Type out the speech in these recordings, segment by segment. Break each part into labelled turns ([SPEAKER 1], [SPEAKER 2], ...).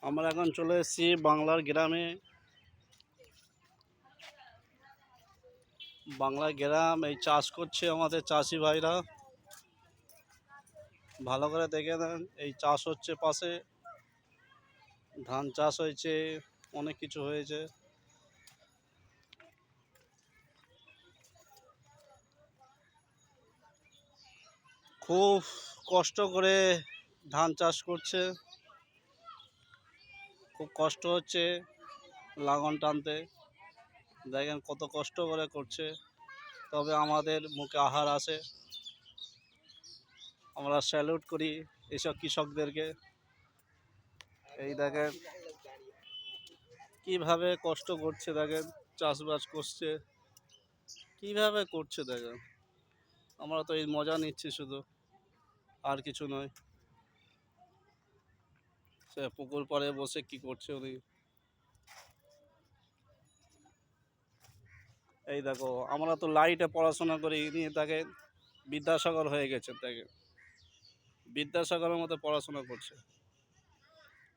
[SPEAKER 1] আমরা এখন চলে এসেছি বাংলার গ্রামে। বাংলার গ্রাম, এই চাষ করছে আমাদের চাষি ভাইরা। ভালো করে দেখে নেন, এই চাষ হচ্ছে পাশে, ধান চাষ হয়েছে, অনেক কিছু হয়েছে। খুব কষ্ট করে ধান চাষ করছে, খুব কষ্ট হচ্ছে লাঙল টানতে। দেখেন কত কষ্ট করে করছে, তবে আমাদের মুখে আহার আসে। আমরা স্যালুট করি এইসব কৃষকদেরকে। এই দেখেন কিভাবে কষ্ট করছে, দেখেন চাষবাস করছে কিভাবে করছে দেখেন। আমরা তো এই মজা নিচ্ছি শুধু, আর কিছু নয়। সে পুকুর পাড়ে বসে কি করছে উনি। এই দেখো, আমরা তো লাইটে পড়াশোনা করি, নিয়ে তাকে বিদ্যাসাগর হয়ে গেছে, তাকে বিদ্যাসাগরের মতো পড়াশোনা করছে।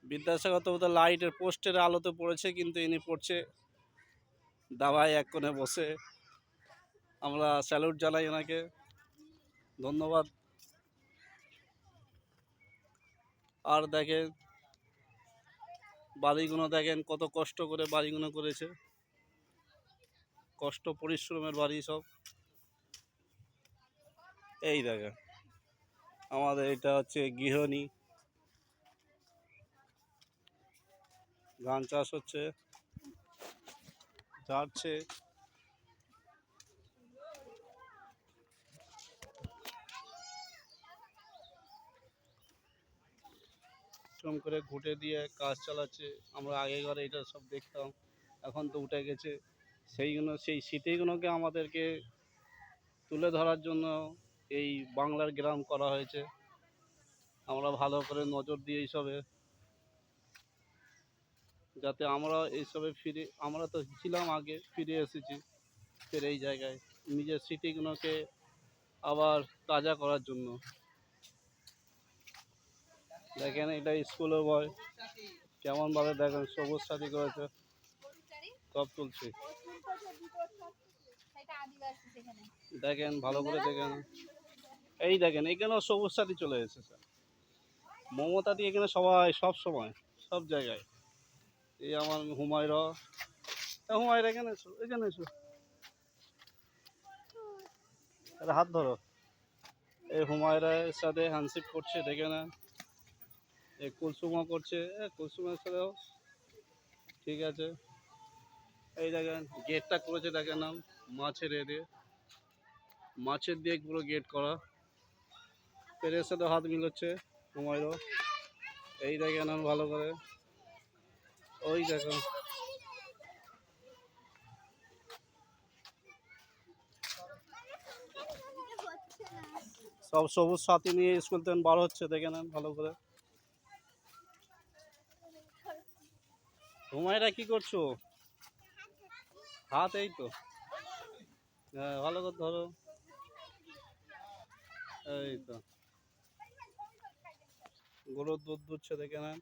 [SPEAKER 1] বিদ্যাসাগর তো বোধহয় লাইটের পোস্টের আলোতে পড়েছে, কিন্তু ইনি পড়ছে দাবায় এক কোণে বসে। আমরা স্যালুট জানাই ওনাকে, ধন্যবাদ। আর দেখেন বাড়িগুলো, দেখেন কত কষ্ট করে বাড়িগুলো করেছে, কষ্ট পরিশ্রমের বাড়ি সব। এই দেখেন আমাদের এটা হচ্ছে গৃহিণী, ধান চাষ হচ্ছে, ঝাড়ছে। শ্রম করে ঘুটে দিয়ে কাজ চালাচ্ছে। আমরা আগেকার এটা সব দেখতাম, এখন তো উঠে গেছে। সেই স্মৃতিগুলোকে আমাদেরকে তুলে ধরার জন্য এই বাংলার গ্রাম করা হয়েছে। আমরা ভালো করে নজর দিই এইসবে, যাতে আমরা এইসবে ফিরে, আমরা তো ছিলাম আগে, ফিরে এসেছি ফের এই জায়গায় নিজের স্মৃতিগুলোকে আবার তাজা করার জন্য। দেখেন এটা স্কুলের বয়, কেমনভাবে দেখেন সবুজ সাথী করেছে, সব তুলছি। দেখেন ভালো করে দেখেন, এই দেখেন এখানেও সবুজ সাথী চলে এসেছে। মমতা দিয়ে এখানে সবাই সব সময় সব জায়গায়। এই আমার হুমায়রা, হুমায়রা এখানে এসো, এখানে এসো, হাত ধরো। এই হুমায়রার সাথে হ্যান্ডশিপ করছে, দেখে না। এই কুলসুমা করছে, কুলসুমের সাথেও ঠিক আছে। এই দেখেন গেটটা করেছে, দেখেন নাম মাছের দিয়ে, মাছের দিয়ে পুরো গেট করা। পেরের সাথে হাত মিলাচ্ছে হুমায়রা। এই দেখেন ভালো করে, ওই দেখো সব সবুজ সাথী নিয়ে স্কুল থেকে বার হচ্ছে, দেখে নেন ভালো করে। হুমায়রা কি করছো? হাত এই তো, হ্যাঁ ভালো করে ধরো, এই তো গরুর দুধ দুচ্ছে, দেখে নেন।